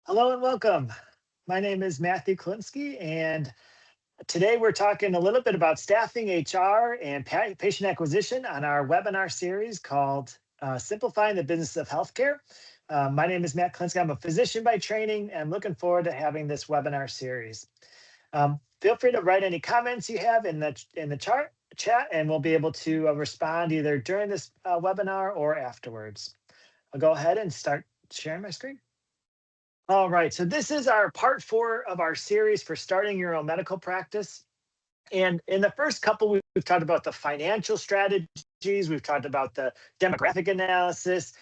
Hello and welcome. My name is Matthew Klinsky, and today we're talking a little bit about staffing, HR, and patient acquisition on our webinar series called Simplifying the Business of Healthcare. My name is Matt Klinsky. I'm a physician by training, and I'm looking forward to having this webinar series. Feel free to write any comments you have in the chat, and we'll be able to respond either during this webinar or afterwards. I'll go ahead and start sharing my screen. All right, so this is our part 4 of our series for starting your own medical practice. And in the first couple, we've talked about the financial strategies, we've talked about the demographic analysis.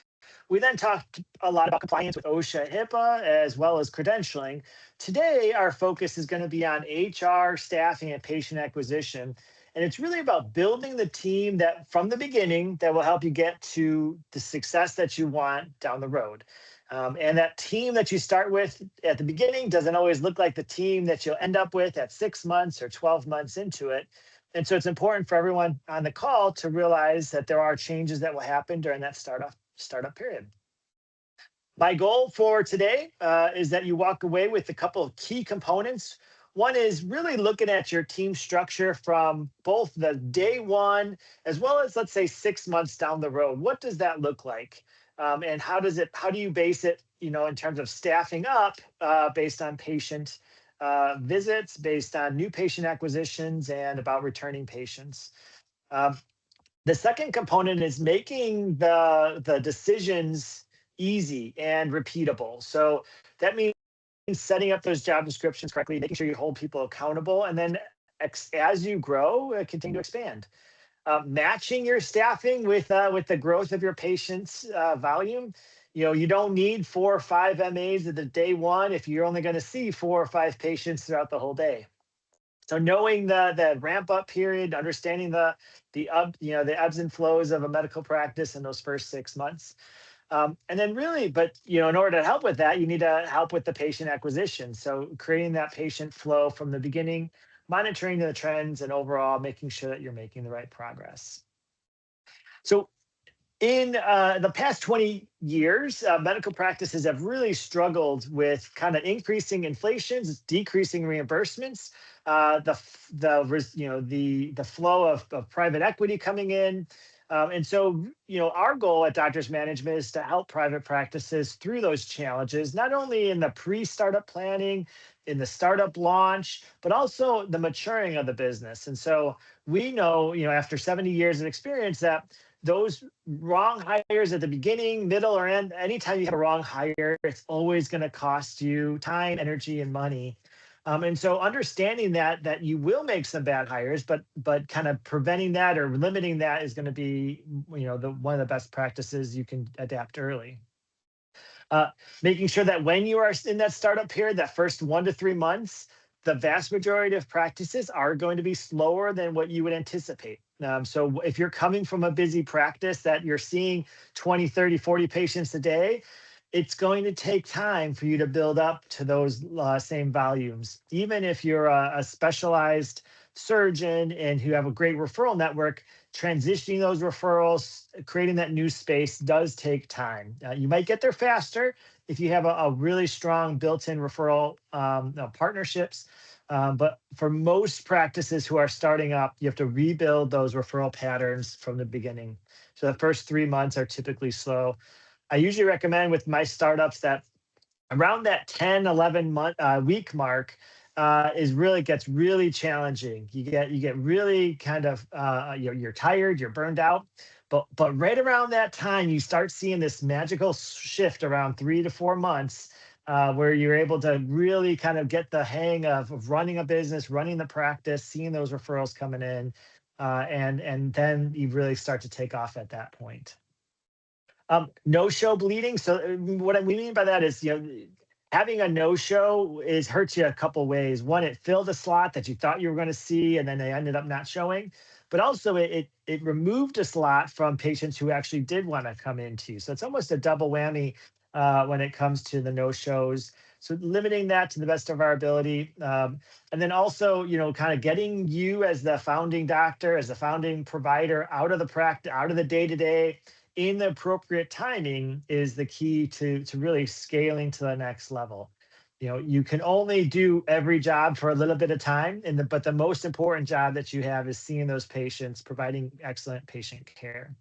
We then talked a lot about compliance with OSHA, HIPAA, as well as credentialing. Today, our focus is going to be on HR, staffing, and patient acquisition. And it's really about building the team that from the beginning that will help you get to the success that you want down the road. And that team that you start with at the beginning doesn't always look like the team that you'll end up with at 6 months or 12 months into it. And so it's important for everyone on the call to realize that there are changes that will happen during that startup period. My goal for today is that you walk away with a couple of key components. One is really looking at your team structure from both the day one as well as, let's say, 6 months down the road. What does that look like? And how do you base it, in terms of staffing up based on patient visits, based on new patient acquisitions, and about returning patients. Um, the second component is making the decisions easy and repeatable. So that means setting up those job descriptions correctly, making sure you hold people accountable, and then as you grow, continue to expand. Matching your staffing with the growth of your patients' volume. You don't need 4 or 5 MAs at the day one if you're only going to see 4 or 5 patients throughout the whole day. So knowing the ramp up period, understanding the ebbs and flows of a medical practice in those first 6 months. And then really, but in order to help with that, you need to help with the patient acquisition. So creating that patient flow from the beginning, monitoring the trends, and overall making sure that you're making the right progress. So in the past 20 years, medical practices have really struggled with kind of increasing inflations, decreasing reimbursements, the flow of private equity coming in. And so, our goal at Doctors Management is to help private practices through those challenges, not only in the pre-startup planning, in the startup launch, but also the maturing of the business. And so we know, after 70 years of experience that those wrong hires at the beginning, middle, or end, anytime you have a wrong hire, it's always going to cost you time, energy, and money. And so understanding that you will make some bad hires, but kind of preventing that or limiting that is going to be, one of the best practices you can adapt early. Making sure that when you are in that startup period, that first 1 to 3 months, the vast majority of practices are going to be slower than what you would anticipate. So if you're coming from a busy practice that you're seeing 20, 30, 40 patients a day, it's going to take time for you to build up to those same volumes. Even if you're a specialized surgeon and who have a great referral network, transitioning those referrals, creating that new space does take time. You might get there faster if you have a really strong built-in referral partnerships. But for most practices who are starting up, you have to rebuild those referral patterns from the beginning. So the first 3 months are typically slow. I usually recommend with my startups that around that 10, 11 week mark gets really challenging. You get really kind of you're tired, you're burned out, but right around that time you start seeing this magical shift around 3 to 4 months where you're able to really kind of get the hang of running a business, running the practice, seeing those referrals coming in, and then you really start to take off at that point. No-show bleeding. So what we mean by that is, having a no-show hurts you a couple ways. One, it filled a slot that you thought you were going to see, and then they ended up not showing. But also, it removed a slot from patients who actually did want to come in too. So it's almost a double whammy when it comes to the no-shows. So limiting that to the best of our ability, and then also, kind of getting you as the founding doctor, as the founding provider out of the practice, out of the day-to-day, in the appropriate timing is the key to really scaling to the next level. You can only do every job for a little bit of time, but the most important job that you have is seeing those patients, providing excellent patient care.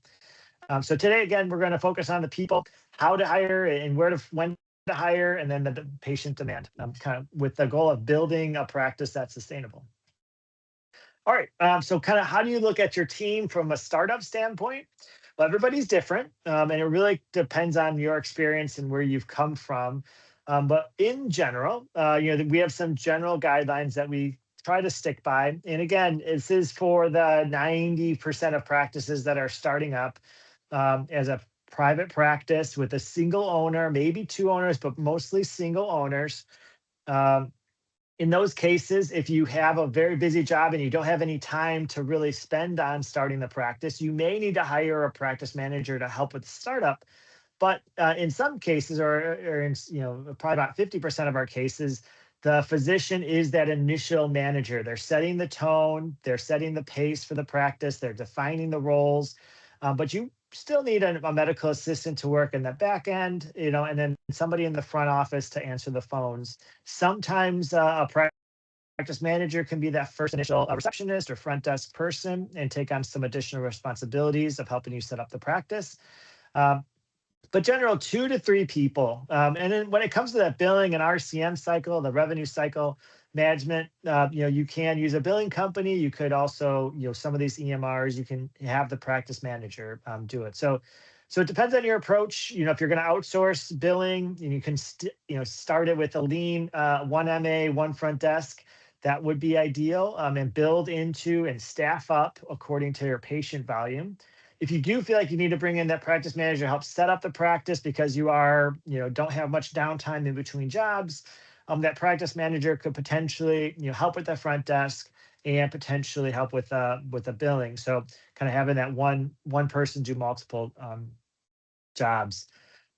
So today, again, we're going to focus on the people, how to hire and when to hire, and then the patient demand, kind of with the goal of building a practice that's sustainable. All right. So kind of how do you look at your team from a startup standpoint? Well, everybody's different, and it really depends on your experience and where you've come from. But in general, we have some general guidelines that we try to stick by. And again, this is for the 90% of practices that are starting up as a private practice with a single owner, maybe two owners, but mostly single owners. Um, in those cases, if you have a very busy job and you don't have any time to really spend on starting the practice, you may need to hire a practice manager to help with the startup. But in some cases, or in probably about 50% of our cases, the physician is that initial manager. They're setting the tone, they're setting the pace for the practice, they're defining the roles. But you still need a medical assistant to work in the back end, and then somebody in the front office to answer the phones. Sometimes a practice manager can be that first initial receptionist or front desk person and take on some additional responsibilities of helping you set up the practice. Um, but general 2 to 3 people. And then when it comes to that billing and RCM cycle, the revenue cycle management, you can use a billing company. You could also, some of these EMRs, you can have the practice manager do it. So it depends on your approach. If you're going to outsource billing, and you can, start it with a lean 1 MA, 1 front desk. That would be ideal, and build into and staff up according to your patient volume. If you do feel like you need to bring in that practice manager to help set up the practice because you don't have much downtime in between jobs, that practice manager could potentially, help with the front desk and potentially help with the billing. So kind of having that one person do multiple jobs.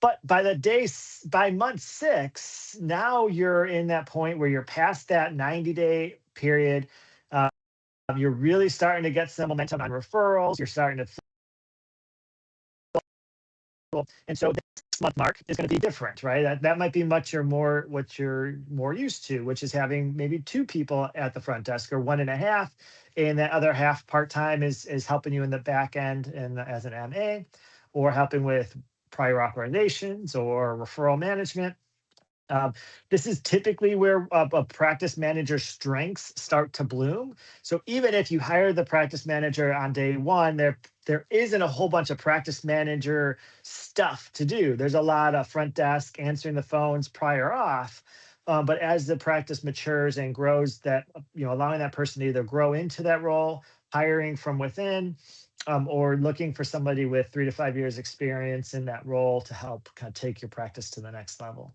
But by month 6, now you're in that point where you're past that 90-day period. You're really starting to get some momentum on referrals. You're starting to And so the 6-month mark is going to be different, right? That might be what you're more used to, which is having maybe 2 people at the front desk or 1.5, and that other half part-time is helping you in the back end and as an MA, or helping with prior authorizations or referral management. This is typically where a practice manager's strengths start to bloom. So even if you hire the practice manager on day 1, there isn't a whole bunch of practice manager stuff to do. There's a lot of front desk, answering the phones, prior auth. But as the practice matures and grows, that allowing that person to either grow into that role, hiring from within, or looking for somebody with 3 to 5 years experience in that role to help kind of take your practice to the next level.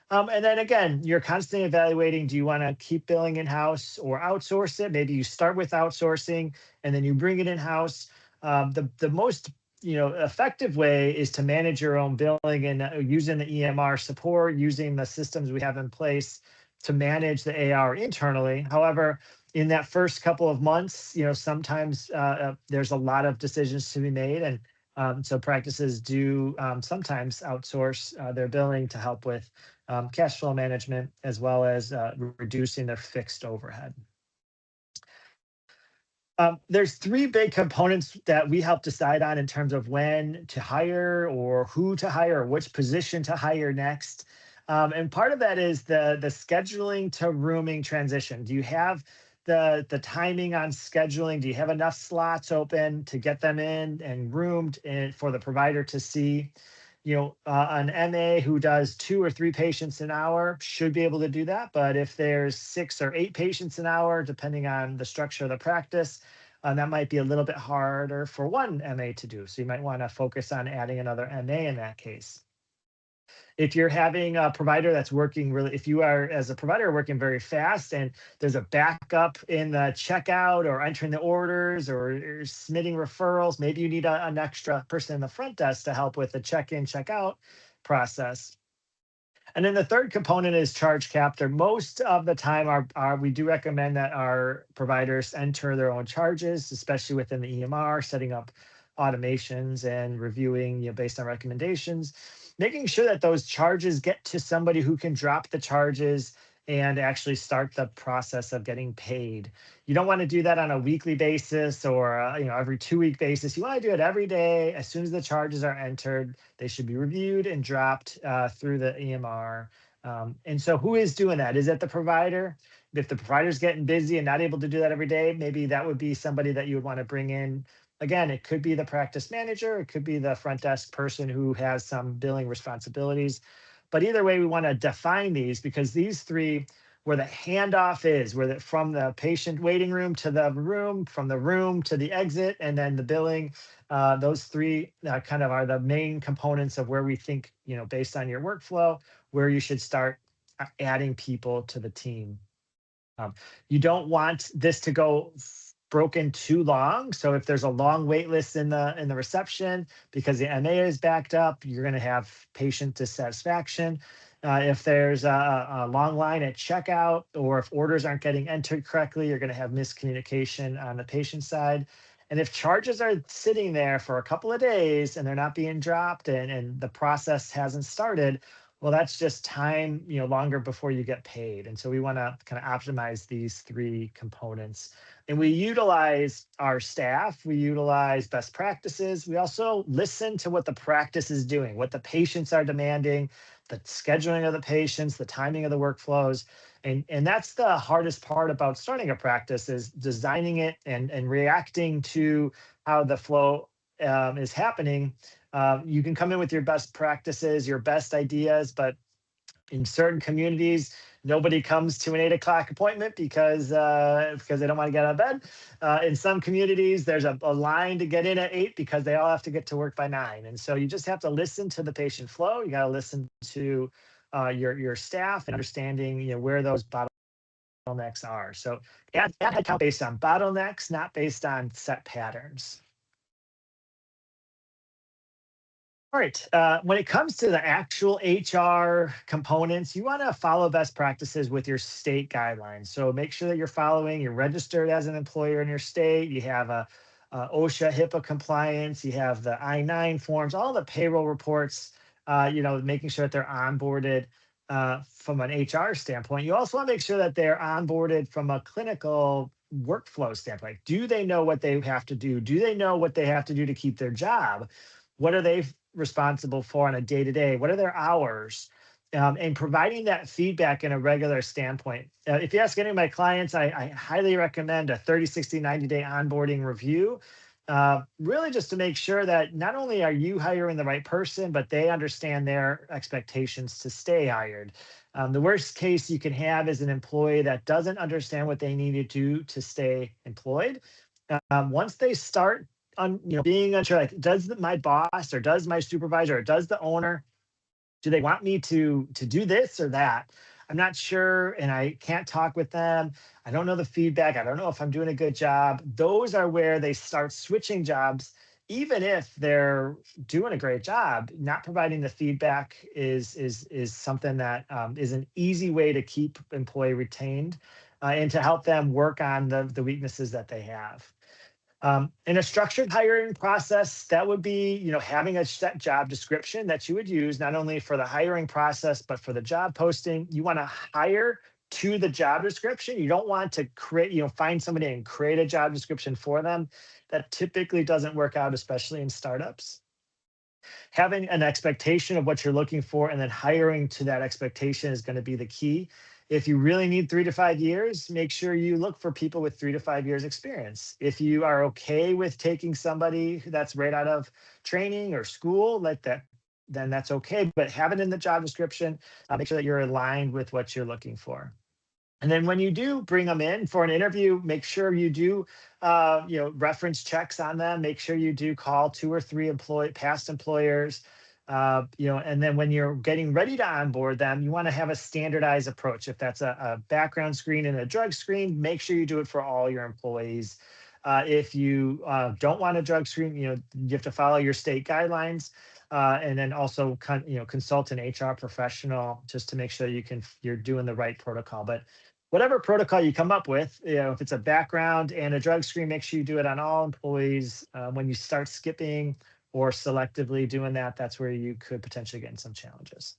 And then again, you're constantly evaluating, do you want to keep billing in-house or outsource it? Maybe you start with outsourcing and then you bring it in-house. The most effective way is to manage your own billing and using the EMR support, using the systems we have in place to manage the AR internally. However, in that first couple of months, sometimes there's a lot of decisions to be made, and so practices do sometimes outsource their billing to help with cash flow management, as well as reducing their fixed overhead. There's 3 big components that we help decide on in terms of when to hire or who to hire or which position to hire next. And part of that is the scheduling to rooming transition. Do you have the timing on scheduling? Do you have enough slots open to get them in and roomed and for the provider to see? An MA who does 2 or 3 patients an hour should be able to do that. But if there's 6 or 8 patients an hour, depending on the structure of the practice, that might be a little bit harder for one MA to do. So you might want to focus on adding another MA in that case. If you're having a provider that's working if you are as a provider working very fast and there's a backup in the checkout or entering the orders or submitting referrals, maybe you need an extra person in the front desk to help with the check-in, check-out process. And then the third component is charge capture. Most of the time, we do recommend that our providers enter their own charges, especially within the EMR, setting up automations and reviewing, based on recommendations, making sure that those charges get to somebody who can drop the charges and actually start the process of getting paid. You don't want to do that on a weekly basis or every 2 week basis. You want to do it every day. As soon as the charges are entered, they should be reviewed and dropped through the EMR. And so who is doing that? Is it the provider? If the provider's getting busy and not able to do that every day, maybe that would be somebody that you would want to bring in. Again, it could be the practice manager, it could be the front desk person who has some billing responsibilities. But either way, we want to define these, because these three, where the handoff is, from the patient waiting room to the room, from the room to the exit, and then the billing, those three kind of are the main components of where we think, based on your workflow, where you should start adding people to the team. You don't want this to go broken too long. So if there's a long wait list in the reception because the MA is backed up, you're going to have patient dissatisfaction. If there's a long line at checkout, or if orders aren't getting entered correctly, you're going to have miscommunication on the patient side. And if charges are sitting there for a couple of days and they're not being dropped, and the process hasn't started, well, that's just time, longer before you get paid. And so we want to kind of optimize these three components. And we utilize our staff, we utilize best practices. We also listen to what the practice is doing, what the patients are demanding, the scheduling of the patients, the timing of the workflows. And that's the hardest part about starting a practice, is designing it and reacting to how the flow is happening. You can come in with your best practices, your best ideas, but in certain communities, nobody comes to an 8 o'clock appointment because they don't want to get out of bed. In some communities, there's a line to get in at 8 because they all have to get to work by 9. And so you just have to listen to the patient flow. You got to listen to your staff and understanding where those bottlenecks are. So add headcount based on bottlenecks, not based on set patterns. All right. When it comes to the actual HR components, you want to follow best practices with your state guidelines. So make sure that you're registered as an employer in your state. You have a OSHA, HIPAA compliance. You have the I-9 forms, all the payroll reports. Making sure that they're onboarded from an HR standpoint. You also want to make sure that they're onboarded from a clinical workflow standpoint. Do they know what they have to do? Do they know what they have to do to keep their job? What are they responsible for on a day-to-day? What are their hours? And providing that feedback in a regular standpoint. If you ask any of my clients, I highly recommend a 30, 60, 90-day onboarding review, really just to make sure that not only are you hiring the right person, but they understand their expectations to stay hired. The worst case you can have is an employee that doesn't understand what they need to do to stay employed. Once they start being unsure, like, does my boss or does my supervisor or does the owner, do they want me to do this or that? I'm not sure, and I can't talk with them. I don't know the feedback. I don't know if I'm doing a good job. Those are where they start switching jobs, even if they're doing a great job. Not providing the feedback is something that is an easy way to keep employee retained and to help them work on the weaknesses that they have. In a structured hiring process, that would be, having a set job description that you would use not only for the hiring process, but for the job posting. You want to hire to the job description. You don't want to find somebody and create a job description for them. That typically doesn't work out, especially in startups. Having an expectation of what you're looking for and then hiring to that expectation is going to be the key. If you really need 3 to 5 years, make sure you look for people with 3 to 5 years experience. If you are okay with taking somebody that's right out of training or school like that, then that's okay. But have it in the job description. Make sure that you're aligned with what you're looking for. And then when you do bring them in for an interview, make sure you do, reference checks on them. Make sure you do call 2 or 3 past employers. And then when you're getting ready to onboard them, you want to have a standardized approach. If that's a background screen and a drug screen, make sure you do it for all your employees. If you don't want a drug screen, you have to follow your state guidelines. And then also, consult an HR professional just to make sure you're doing the right protocol. But whatever protocol you come up with, if it's a background and a drug screen, make sure you do it on all employees. When you start skipping or selectively doing that, that's where you could potentially get in some challenges.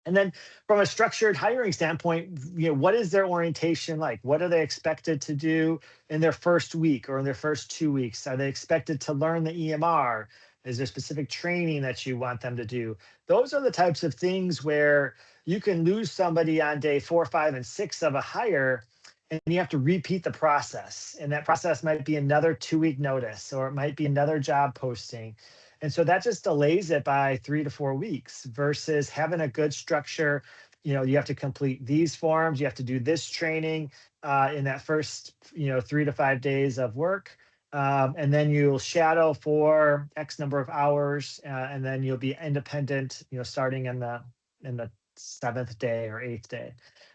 And then from a structured hiring standpoint, what is their orientation like? What are they expected to do in their first week or in their first 2 weeks? Are they expected to learn the EMR? Is there specific training that you want them to do? Those are the types of things where you can lose somebody on day 4, 5, and 6 of a hire, and you have to repeat the process. And that process might be another 2-week notice, or it might be another job posting. And so that just delays it by 3 to 4 weeks versus having a good structure. You have to complete these forms, you have to do this training in that first, 3 to 5 days of work. And then you'll shadow for X number of hours, and then you'll be independent, starting in the 7th day or 8th day.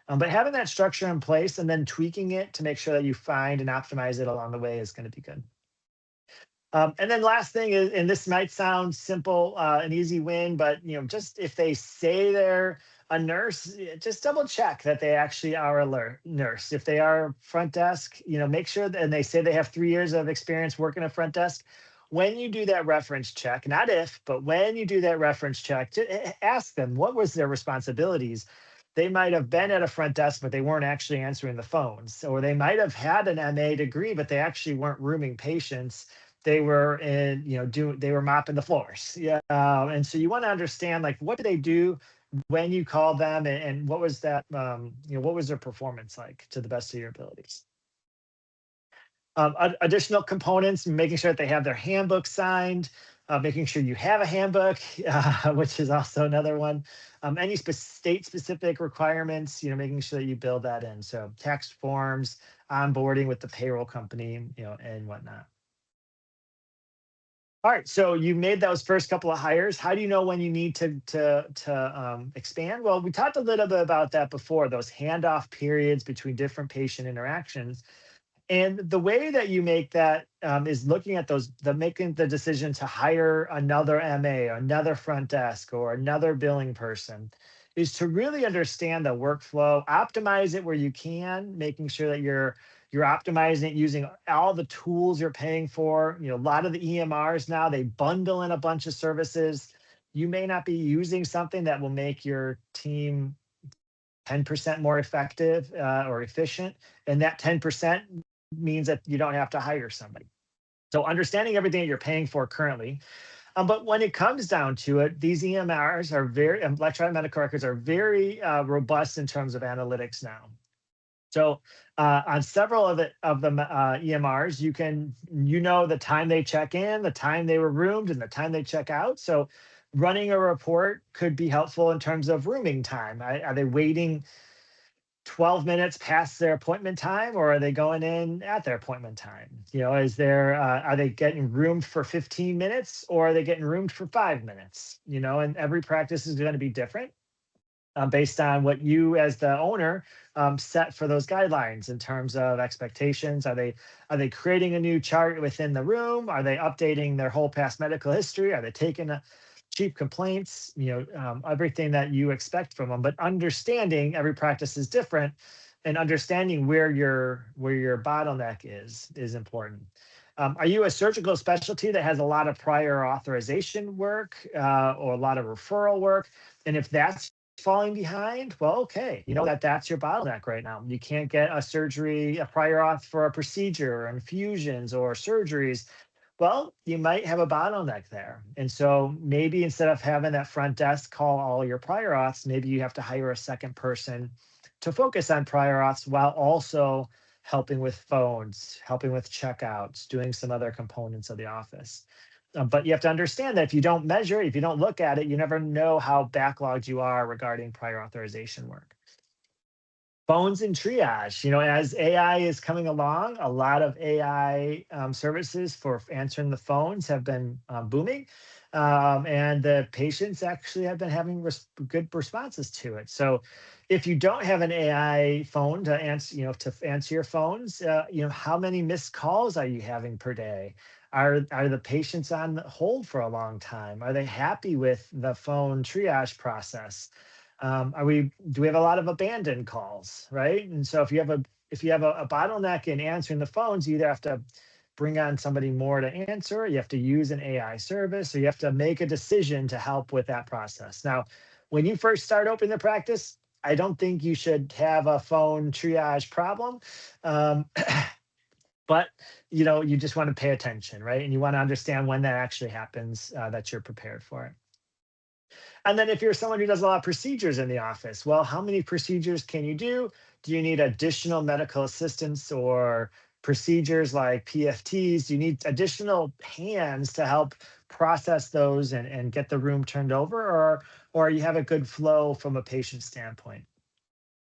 But having that structure in place and then tweaking it to make sure that you find and optimize it along the way is going to be good. And then last thing is, and this might sound simple, an easy win, but just if they say they're a nurse, just double check that they actually are a nurse. If they are front desk, make sure that, and they say they have 3 years of experience working a front desk. When you do that reference check, not if, but when you do that reference check, ask them what was their responsibilities. They might have been at a front desk, but they weren't actually answering the phones, or they might have had an MA degree, but they actually weren't rooming patients. They were they were mopping the floors. Yeah. And so you want to understand, like, what do they do when you call them, and what was that, what was their performance like to the best of your abilities. Additional components, making sure that they have their handbook signed, making sure you have a handbook, which is also another one. Any state specific requirements, making sure that you build that in. So tax forms, onboarding with the payroll company, and whatnot. All right, so you made those first couple of hires. How do you know when you need to expand? Well, we talked a little bit about that before. Those handoff periods between different patient interactions. And the way that you make that, is looking at making the decision to hire another MA, or another front desk, or another billing person, is to really understand the workflow, optimize it where you can, making sure that you're optimizing it using all the tools you're paying for. A lot of the EMRs now, they bundle in a bunch of services. You may not be using something that will make your team 10% more effective, or efficient, and that 10% means that you don't have to hire somebody. So understanding everything that you're paying for currently. But when it comes down to it, these EMRs are electronic medical records are very robust in terms of analytics now. So on several of the EMRs, the time they check in, the time they were roomed, and the time they check out. So running a report could be helpful in terms of rooming time. Are they waiting 12 minutes past their appointment time, or are they going in at their appointment time? Are they getting roomed for 15 minutes, or are they getting roomed for 5 minutes? And every practice is going to be different, based on what you as the owner set for those guidelines in terms of expectations. Are they creating a new chart within the room? Are they updating their whole past medical history? Are they taking cheap complaints? Everything that you expect from them. But understanding every practice is different, and understanding where your bottleneck is important. Are you a surgical specialty that has a lot of prior authorization work, or a lot of referral work? And if that's falling behind, well, okay, that's your bottleneck right now. You can't get a prior auth for a procedure, or infusions, or surgeries. Well, you might have a bottleneck there. And so maybe instead of having that front desk call all your prior auths, maybe you have to hire a second person to focus on prior auths while also helping with phones, helping with checkouts, doing some other components of the office. But you have to understand that if you don't measure it, if you don't look at it, you never know how backlogged you are regarding prior authorization work. Phones and triage. As AI is coming along, a lot of AI services for answering the phones have been booming, and the patients actually have been having good responses to it. So, if you don't have an AI phone to answer your phones, how many missed calls are you having per day? Are the patients on hold for a long time? Are they happy with the phone triage process? Do we have a lot of abandoned calls, right? And so if you have a bottleneck in answering the phones, you either have to bring on somebody more to answer, you have to use an AI service, or you have to make a decision to help with that process. Now, when you first start opening the practice, I don't think you should have a phone triage problem. Um, but you just want to pay attention, right? And you want to understand when that actually happens, that you're prepared for it. And then if you're someone who does a lot of procedures in the office, well, how many procedures can you do? Do you need additional medical assistance or procedures like PFTs? Do you need additional hands to help process those and get the room turned over? Or you have a good flow from a patient standpoint?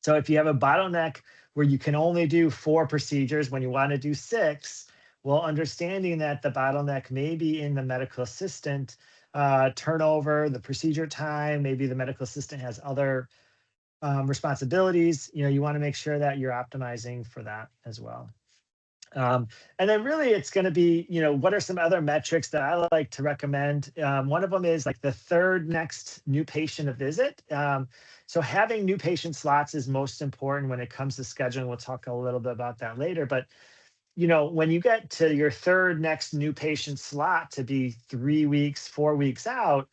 So if you have a bottleneck where you can only do 4 procedures when you want to do 6, well, understanding that the bottleneck may be in the medical assistant turnover, the procedure time, maybe the medical assistant has other responsibilities. You want to make sure that you're optimizing for that as well. And then really it's going to be, what are some other metrics that I like to recommend? One of them is like the third next new patient a visit. So having new patient slots is most important when it comes to scheduling. We'll talk a little bit about that later. But, when you get to your third next new patient slot to be 3 weeks, 4 weeks out,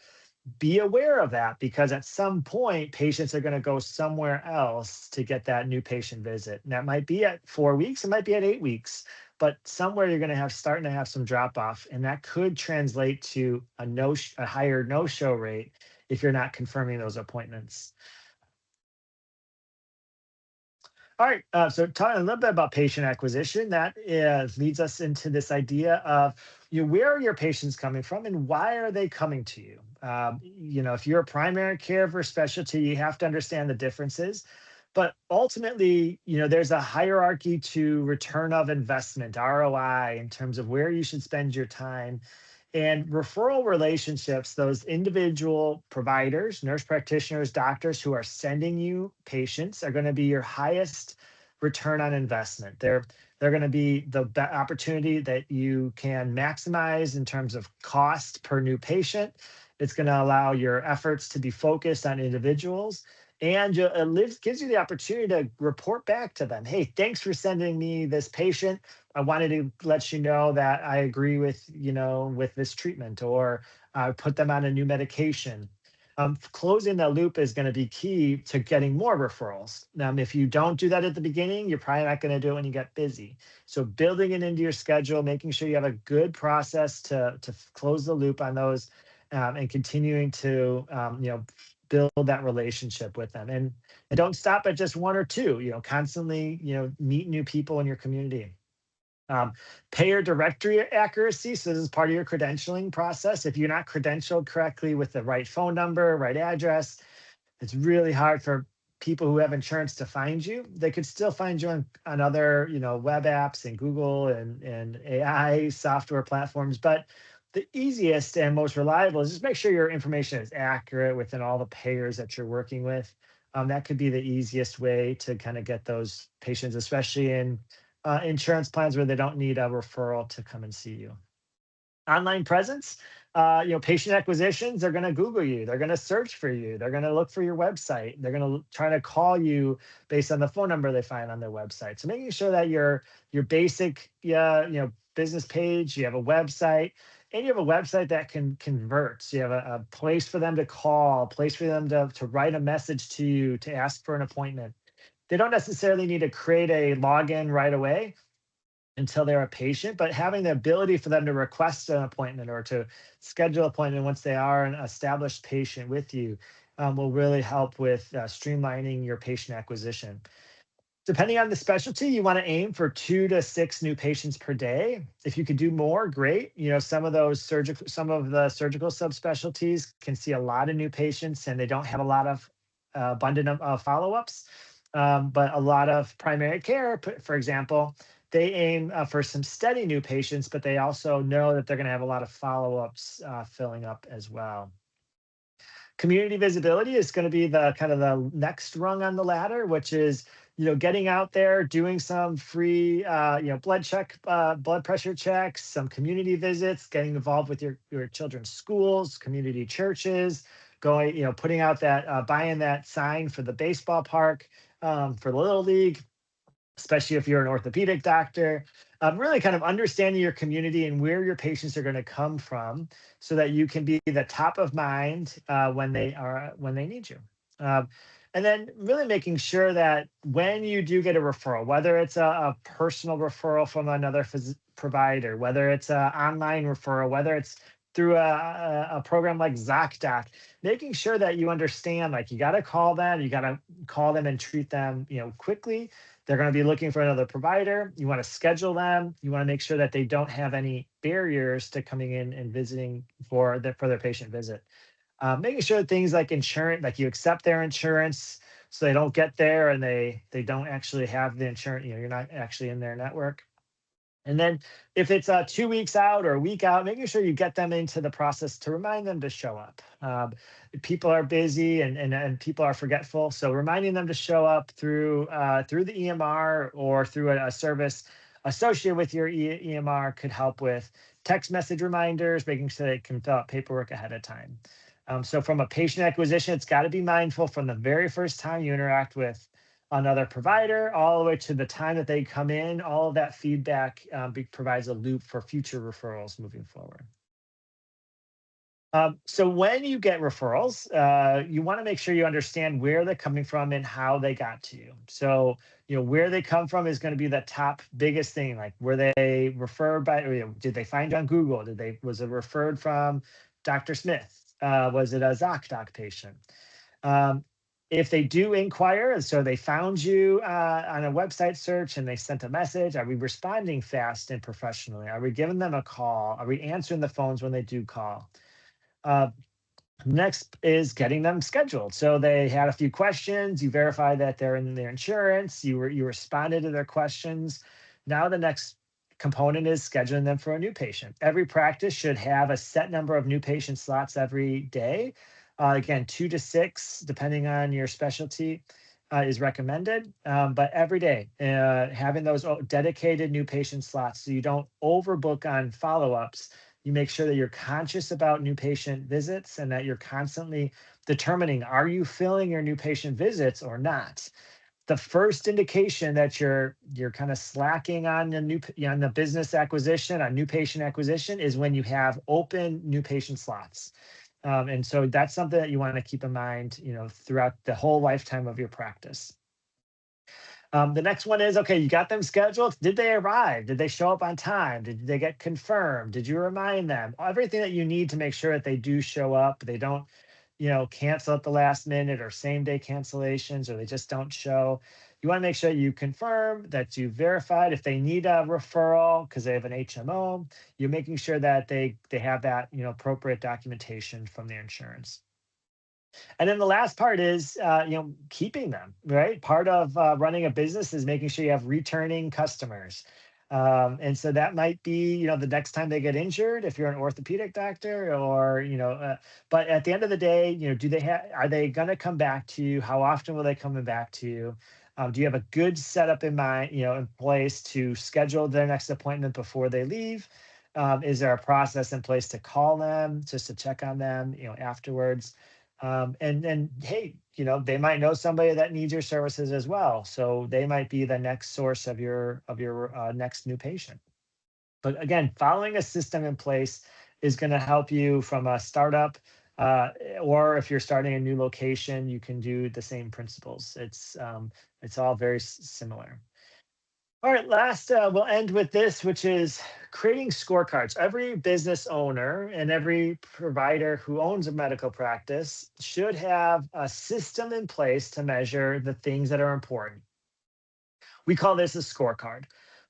be aware of that, because at some point patients are going to go somewhere else to get that new patient visit, and that might be at 4 weeks, it might be at 8 weeks, but somewhere you're going to have starting to have some drop off, and that could translate to a higher no show rate if you're not confirming those appointments. All right. So talking a little bit about patient acquisition, that leads us into this idea of, where are your patients coming from and why are they coming to you? If you're a primary care for specialty, you have to understand the differences. But ultimately, there's a hierarchy to return of investment, ROI, in terms of where you should spend your time. And referral relationships, those individual providers, nurse practitioners, doctors who are sending you patients, are going to be your highest return on investment. They're going to be the opportunity that you can maximize in terms of cost per new patient. It's going to allow your efforts to be focused on individuals. And gives you the opportunity to report back to them. Hey, thanks for sending me this patient. I wanted to let you know that I agree with this treatment, or put them on a new medication. Closing the loop is going to be key to getting more referrals. Now, if you don't do that at the beginning, you're probably not going to do it when you get busy. So building it into your schedule, making sure you have a good process to close the loop on those, and continuing to build that relationship with them, and don't stop at just 1 or 2. Constantly meet new people in your community. um, Payer directory accuracy, so this is part of your credentialing process. If you're not credentialed correctly with the right phone number, right address, it's really hard for people who have insurance to find you. They could still find you on other, web apps and Google and AI software platforms. But the easiest and most reliable is just make sure your information is accurate within all the payers that you're working with. That could be the easiest way to kind of get those patients, especially in insurance plans where they don't need a referral to come and see you. Online presence, patient acquisitions, they're going to Google you, they're going to search for you, they're going to look for your website, they're going to try to call you based on the phone number they find on their website. So making sure that your basic, business page, you have a website, and you have a website that can convert. So you have a place for them to call, a place for them to write a message to you, to ask for an appointment. They don't necessarily need to create a login right away until they're a patient, but having the ability for them to request an appointment or to schedule an appointment once they are an established patient with you, will really help with streamlining your patient acquisition. Depending on the specialty, you want to aim for 2 to 6 new patients per day. If you could do more, great. Some of the surgical subspecialties can see a lot of new patients and they don't have a lot of abundant of follow-ups. But a lot of primary care, for example, they aim for some steady new patients, but they also know that they're going to have a lot of follow-ups filling up as well. Community visibility is going to be the kind of the next rung on the ladder, which is getting out there, doing some free blood pressure checks, some community visits, getting involved with your children's schools, community churches, going, putting out that, buying that sign for the baseball park, for the Little League, especially if you're an orthopedic doctor. Really kind of understanding your community and where your patients are going to come from, so that you can be the top of mind when they need you. Um, and then really making sure that when you do get a referral, whether it's a personal referral from another provider, whether it's an online referral, whether it's through a program like ZocDoc, making sure that you understand, like, you got to call them, you got to call them and treat them, quickly. They're going to be looking for another provider. You want to schedule them. You want to make sure that they don't have any barriers to coming in and visiting for their patient visit. Making sure things like insurance, like you accept their insurance, so they don't get there and they don't actually have the insurance. You're not actually in their network. And then if it's 2 weeks out or a week out, making sure you get them into the process to remind them to show up. People are busy and people are forgetful. So reminding them to show up through the EMR or through a service associated with your EMR could help with text message reminders, making sure they can fill out paperwork ahead of time. So from a patient acquisition, it's got to be mindful from the very first time you interact with another provider, all the way to the time that they come in. All of that feedback provides a loop for future referrals moving forward. So when you get referrals, you want to make sure you understand where they're coming from and how they got to you. So, where they come from is going to be the top biggest thing. Like, were they referred by, did they find you on Google? Was it referred from Dr. Smith? Was it a ZocDoc patient? Um, if they do inquire, so they found you on a website search and they sent a message, are we responding fast and professionally? Are we giving them a call? Are we answering the phones when they do call? Uh, Next is getting them scheduled. So they had a few questions. You verify that they're in their insurance. You responded to their questions. Now the next component is scheduling them for a new patient. Every practice should have a set number of new patient slots every day. Again, 2 to 6, depending on your specialty, is recommended. But every day, having those dedicated new patient slots, so you don't overbook on follow-ups. You make sure that you're conscious about new patient visits and that you're constantly determining, are you filling your new patient visits or not? The first indication that you're kind of slacking on on the business acquisition, on new patient acquisition, is when you have open new patient slots. And so that's something that you want to keep in mind, throughout the whole lifetime of your practice. The next one is, okay, you got them scheduled. Did they arrive? Did they show up on time? Did they get confirmed? Did you remind them? Everything that you need to make sure that they do show up. They don't, cancel at the last minute, or same day cancellations, or they just don't show. You want to make sure you confirm that you verified. If they need a referral because they have an HMO, you're making sure that they have that, appropriate documentation from their insurance. And then the last part is, keeping them, right? Part of running a business is making sure you have returning customers. And so that might be, the next time they get injured, if you're an orthopedic doctor, or, but at the end of the day, are they going to come back to you? How often will they come back to you? Do you have a good setup in mind, in place to schedule their next appointment before they leave? Is there a process in place to call them, just to check on them, afterwards? And hey, they might know somebody that needs your services as well, so they might be the next source of your next new patient. But again, following a system in place is going to help you from a startup, or if you're starting a new location, you can do the same principles. It's all very similar. All right, last, we'll end with this, which is creating scorecards. Every business owner and every provider who owns a medical practice should have a system in place to measure the things that are important. We call this a scorecard.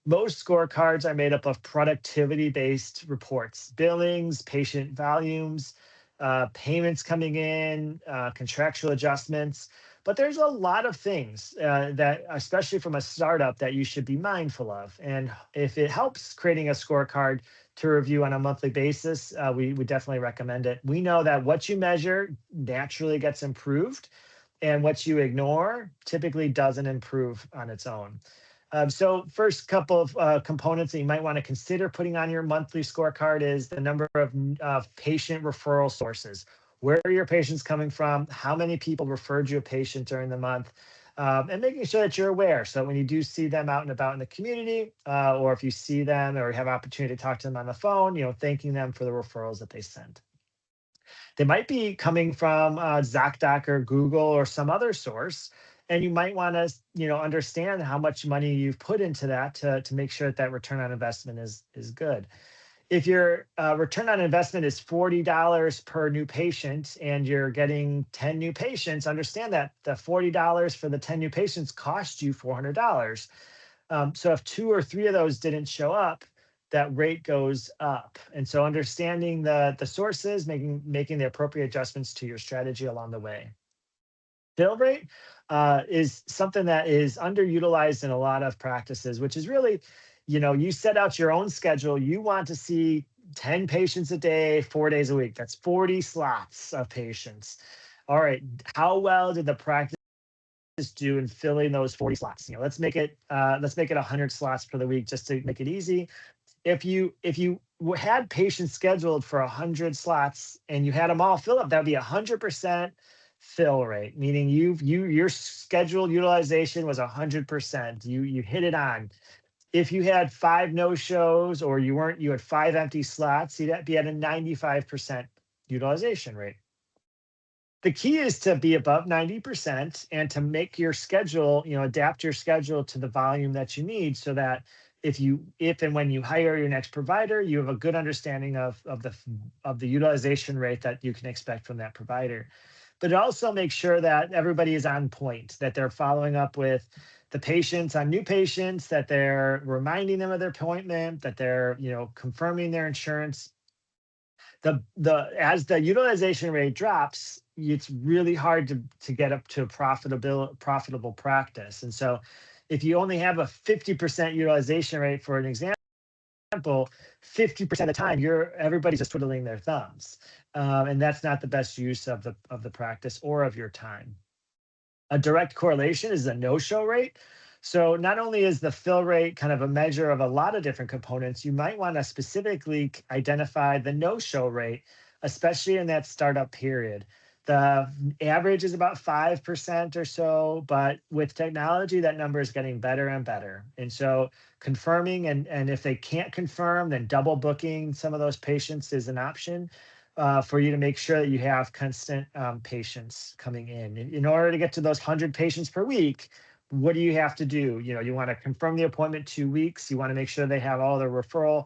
Most scorecards are made up of productivity-based reports: billings, patient volumes, payments coming in, contractual adjustments. But there's a lot of things that, especially from a startup, that you should be mindful of. And if it helps creating a scorecard to review on a monthly basis, we would definitely recommend it. We know that what you measure naturally gets improved, and what you ignore typically doesn't improve on its own. So first couple of components that you might want to consider putting on your monthly scorecard is the number of patient referral sources. where are your patients coming from, how many people referred you a patient during the month, and making sure that you're aware. So when you do see them out and about in the community, or if you see them or have opportunity to talk to them on the phone, thanking them for the referrals that they send. They might be coming from ZocDoc or Google or some other source, and you might want to, understand how much money you've put into that to make sure that that return on investment is good. If your return on investment is $40 per new patient and you're getting 10 new patients, understand that the $40 for the 10 new patients cost you $400. So if two or three of those didn't show up, that rate goes up. And so understanding the sources, making the appropriate adjustments to your strategy along the way. Fill rate is something that is underutilized in a lot of practices, which is really, you set out your own schedule. You want to see 10 patients a day, 4 days a week. That's 40 slots of patients. All right. How well did the practice do in filling those 40 slots? Let's make it 100 slots for the week just to make it easy. If you had patients scheduled for 100 slots and you had them all fill up, that would be 100% fill rate, meaning your scheduled utilization was 100%. You hit it on. If you had 5 no-shows or you had 5 empty slots, you'd be at a 95% utilization rate. The key is to be above 90% and to make your schedule, adapt your schedule to the volume that you need, so that if and when you hire your next provider, you have a good understanding of the utilization rate that you can expect from that provider. But it also makes sure that everybody is on point, that they're following up with the patients on new patients, that they're reminding them of their appointment, that they're, confirming their insurance. As the utilization rate drops, it's really hard to get up to a profitable practice. And so if you only have a 50% utilization rate, for an example, 50% of the time everybody's just twiddling their thumbs. And that's not the best use of the practice or of your time. A direct correlation is the no-show rate. So not only is the fill rate kind of a measure of a lot of different components, you might want to specifically identify the no-show rate, especially in that startup period. The average is about 5% or so, but with technology, that number is getting better and better. And so confirming, and if they can't confirm, then double booking some of those patients is an option. For you to make sure that you have constant patients coming in. In order to get to those 100 patients per week, what do you have to do? You want to confirm the appointment 2 weeks. You want to make sure they have all the referral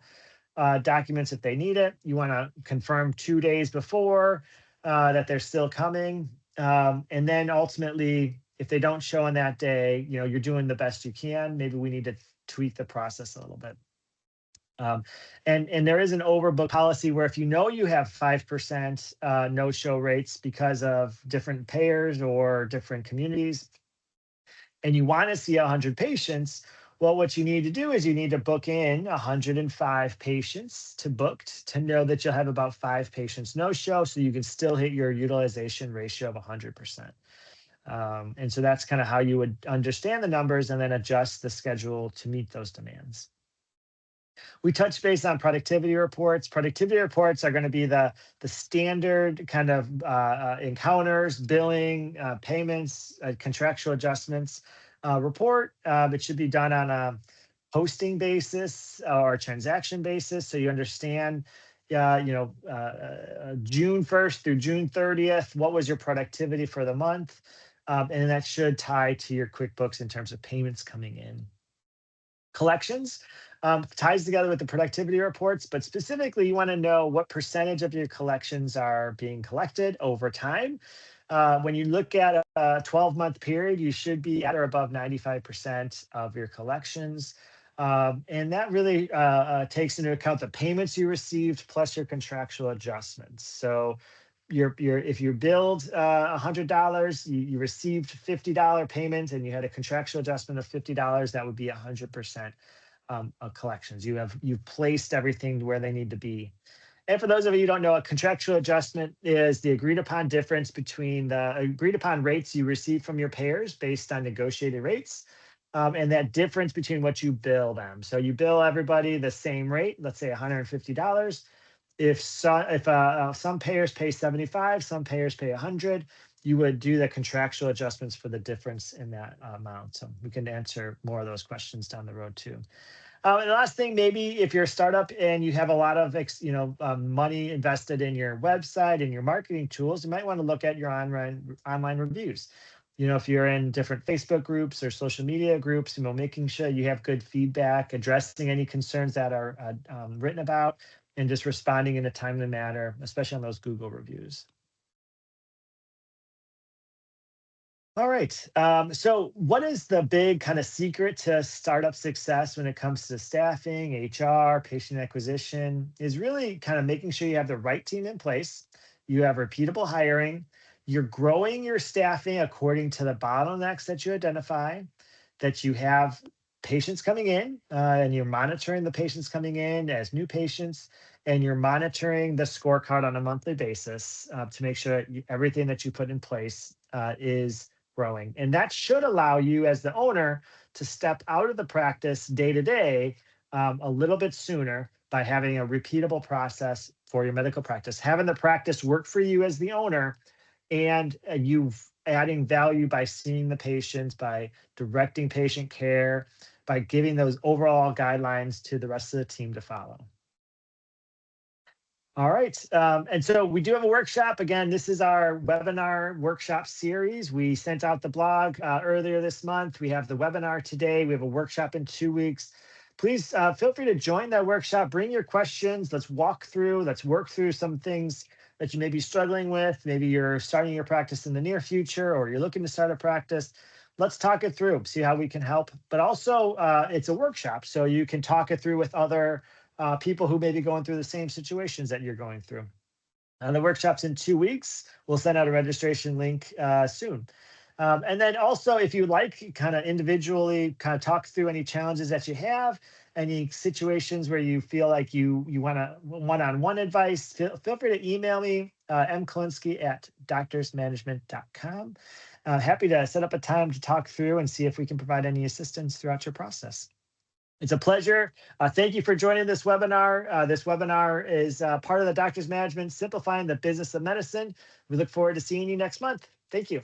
documents if they need it. You want to confirm 2 days before that they're still coming. And then ultimately, if they don't show on that day, you're doing the best you can. Maybe we need to tweak the process a little bit. And there is an overbook policy where if you have 5% no-show rates because of different payers or different communities, and you want to see 100 patients, well, what you need to do is you need to book in 105 patients to know that you'll have about 5 patients no-show, so you can still hit your utilization ratio of 100%. And so that's kind of how you would understand the numbers and then adjust the schedule to meet those demands. We touch base on productivity reports. Productivity reports are going to be the standard kind of encounters, billing, payments, contractual adjustments report. It should be done on a posting basis or transaction basis, so you understand, June 1st through June 30th, what was your productivity for the month, and that should tie to your QuickBooks in terms of payments coming in. Collections ties together with the productivity reports, but specifically you want to know what percentage of your collections are being collected over time. When you look at a 12-month period, you should be at or above 95% of your collections. And that really takes into account the payments you received plus your contractual adjustments. So if you billed $100, you received $50 payment and you had a contractual adjustment of $50, that would be 100% of collections. You've placed everything where they need to be. And for those of you who don't know, a contractual adjustment is the agreed upon difference between the agreed upon rates you receive from your payers based on negotiated rates, and that difference between what you bill them. So you bill everybody the same rate, let's say $150. if some payers pay 75, some payers pay 100, you would do the contractual adjustments for the difference in that amount. So we can answer more of those questions down the road too. And the last thing, maybe if you're a startup and you have a lot of money invested in your website and your marketing tools, you might want to look at your online reviews. If you're in different Facebook groups or social media groups, making sure you have good feedback, addressing any concerns that are written about, and just responding in a timely manner, especially on those Google reviews. All right. So, what is the big kind of secret to startup success when it comes to staffing, HR, patient acquisition? Is really kind of making sure you have the right team in place, you have repeatable hiring, you're growing your staffing according to the bottlenecks that you identify, that you have patients coming in and you're monitoring the patients coming in as new patients, and you're monitoring the scorecard on a monthly basis to make sure that everything that you put in place is growing. And that should allow you as the owner to step out of the practice day to day a little bit sooner by having a repeatable process for your medical practice, having the practice work for you as the owner, and you adding value by seeing the patients, by directing patient care, by giving those overall guidelines to the rest of the team to follow. All right. And so we do have a workshop. Again, this is our webinar workshop series. We sent out the blog earlier this month. We have the webinar today. We have a workshop in 2 weeks. Please feel free to join that workshop. Bring your questions. Let's walk through, let's work through some things that you may be struggling with. Maybe you're starting your practice in the near future, or you're looking to start a practice. Let's talk it through, see how we can help. But also, it's a workshop, so you can talk it through with other people who may be going through the same situations that you're going through. The workshop's in 2 weeks. We'll send out a registration link soon. And then also, if you like, kind of individually kind of talk through any challenges that you have, any situations where you feel like you want a one-on-one advice, feel free to email me, mkolinsky@doctorsmanagement.com. Happy to set up a time to talk through and see if we can provide any assistance throughout your process. It's a pleasure. Thank you for joining this webinar. This webinar is part of the Doctors Management Simplifying the Business of Medicine. We look forward to seeing you next month. Thank you.